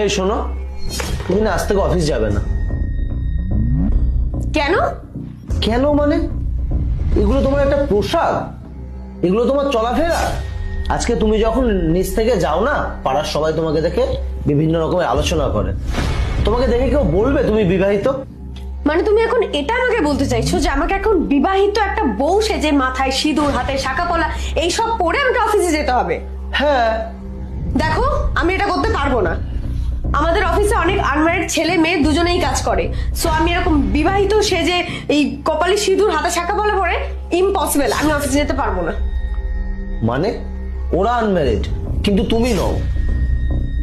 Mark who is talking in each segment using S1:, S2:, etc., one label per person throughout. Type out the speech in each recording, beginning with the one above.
S1: এই শোনো, তুমি না আজ থেকে অফিস যাবে না।
S2: কেন?
S1: কেন মানে? এগুলো তোমার একটা পোশাক, এগুলো তোমার চলাফেরা। আজকে তুমি যখন নিচ থেকে যাও না, পাড়ার সবাই তোমাকে দেখে বিভিন্ন রকমের আলোচনা করে। তোমাকে দেখে কেউ বলবে তুমি বিবাহিত?
S2: মানে তুমি এখন এটা আমাকে বলতে চাইছো যে আমাকে এখন বিবাহিত একটা বউ সেজে মাথায় সিঁদুর, হাতে শাঁখা পলা এইসব পরে আমাকে অফিসে যেতে হবে?
S1: হ্যাঁ।
S2: দেখো, আমি এটা করতে পারবো না। আমাদের অফিসে অনেক আনম্যারিড ছেলে মেয়ে দুজনেই কাজ করে, সো আমি এরকম বিবাহিত সেজে এই কপালে সিঁদুর, হাতে শাঁখা পলা পরে ইম্পসিবল, আমি অফিসে যেতে পারবো না।
S1: মানে ওরা আনম্যারিড কিন্তু তুমি নও,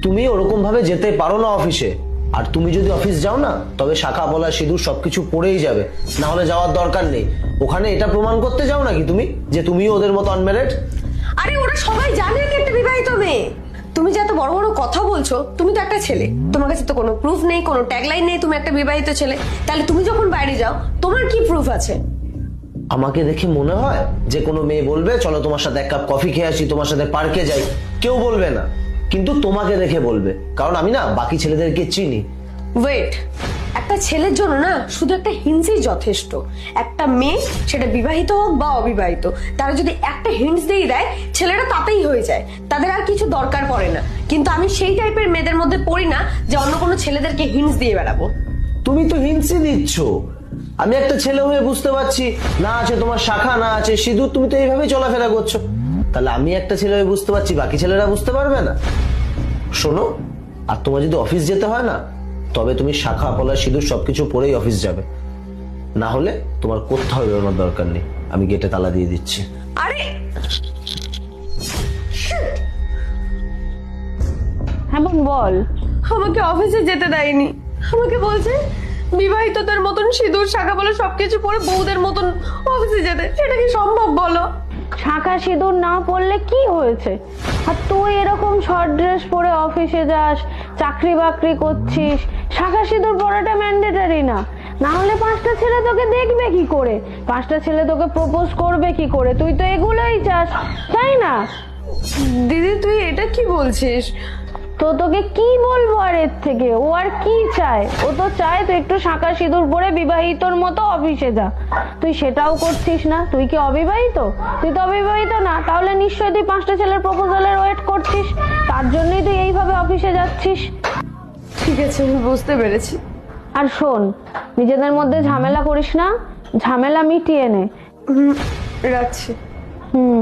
S1: তুমি ওরকম ভাবে যেতে পারো না অফিসে। আর তুমি যদি অফিস যাও না, তবে শাখা পলা সিঁদুর সবকিছু পরেই যাবে, না হলে যাওয়ার দরকার নেই। ওখানে এটা প্রমাণ করতে যাও নাকি তুমি যে তুমিও ওদের মতো আনম্যারিড?
S2: আরে ওরা সবাই জানে আমি একটা বিবাহিত মেয়ে। তুমি যে এত বড় বড় কথা বলছো, তুমি তো একটা ছেলে, তোমার কাছে তো কোনো প্রুফ নেই, কোনো ট্যাগলাইন নেই, তুমি একটা বিবাহিত ছেলে। তাহলে তুমি যখন বাইরে যাও, তোমার কি প্রুফ আছে?
S1: আমাকে দেখে মনে হয় যে কোনো মেয়ে বলবে চলো তোমার সাথে এক কাপ কফি খেয়ে আসি, তোমার সাথে পার্কে যাই। কেউ বলবে না, কিন্তু তোমাকে দেখে বলবে, কারণ আমি না বাকি ছেলেদেরকে চিনি।
S2: ওয়েট, একটা ছেলের জন্য না শুধু একটা হিন্সই যথেষ্ট। একটা মেয়ে, সেটা বিবাহিত হোক বা অবিবাহিত, তারা যদি একটা হিন্টস দিয়ে দেয়, ছেলেরা তাতেই হয়ে যায়, তাদের আর কিছু দরকার পড়ে না। কিন্তু আমি সেই টাইপের মেয়েদের মধ্যে পড়ি না যে অন্য কোনো ছেলেদেরকে হিন্টস দিয়ে বেড়াবো।
S1: তুমি তো হিন্সি দিচ্ছ। আমি একটা ছেলে হয়ে বুঝতে পারছি, না আছে তোমার শাখা, না আছে সিঁদুর, তুমি তো এইভাবেই চলাফেরা করছো। তাহলে আমি একটা ছেলে হয়ে বুঝতে পারছি, বাকি ছেলেরা বুঝতে পারবে না? শোনো, আর তোমার যদি অফিস যেতে হয় না, তবে তুমি শাখা পলা সিঁদুর সবকিছু পরেই অফিস যাবে, না হলে তোমার কোথাও বেরোনোর দরকার নেই। আমি গেটে তালা দিয়ে দিচ্ছি।
S2: আরে
S3: হ্যাঁ বোন বল।
S2: আমাকে অফিসে যেতে দেয়নি, আমাকে বলছে বিবাহিতদের মতন সিঁদুর, শাখা পলা সবকিছু পরে বউদের মতন অফিসে যেতে। সেটা কি সম্ভব বলো?
S3: শাঁখা সিঁদুর না পরলে কি হয়েছে? আর তুই এরকম শর্ট ড্রেস পরে অফিসে যাস, চাকরি বাকরি করছিস, শাঁখা সিঁদুর পরাটা ম্যান্ডেটারি না? না হলে পাঁচটা ছেলে তোকে দেখবে কি করে, পাঁচটা ছেলে তোকে প্রপোজ করবে কি করে? তুই তো এগুলোই চাস, তাই না?
S2: দিদি তুই এটা কি বলছিস?
S3: তো তোকে কি বলবো আর এর থেকে? ও আর কি চায়? ও তো চায় তুই একটু শাঁখা সিঁদুর পরে বিবাহিতর মতো অফিসে যা। তুই সেটাও করছিস না। তুই কি অবিবাহিত? তুই তো অবিবাহিত না, তাহলে নিশ্চয়ই তুই পাঁচটা ছেলের প্রপোজালের ওয়েট করছিস, তার জন্যই তুই এইভাবে অফিসে যাচ্ছিস।
S2: ঠিক আছে, আমি বুঝতে পেরেছি।
S3: আর শোন, নিজেদের মধ্যে ঝামেলা করিস না, ঝামেলা মিটিয়ে নে।
S2: রাখছি।
S3: হুম।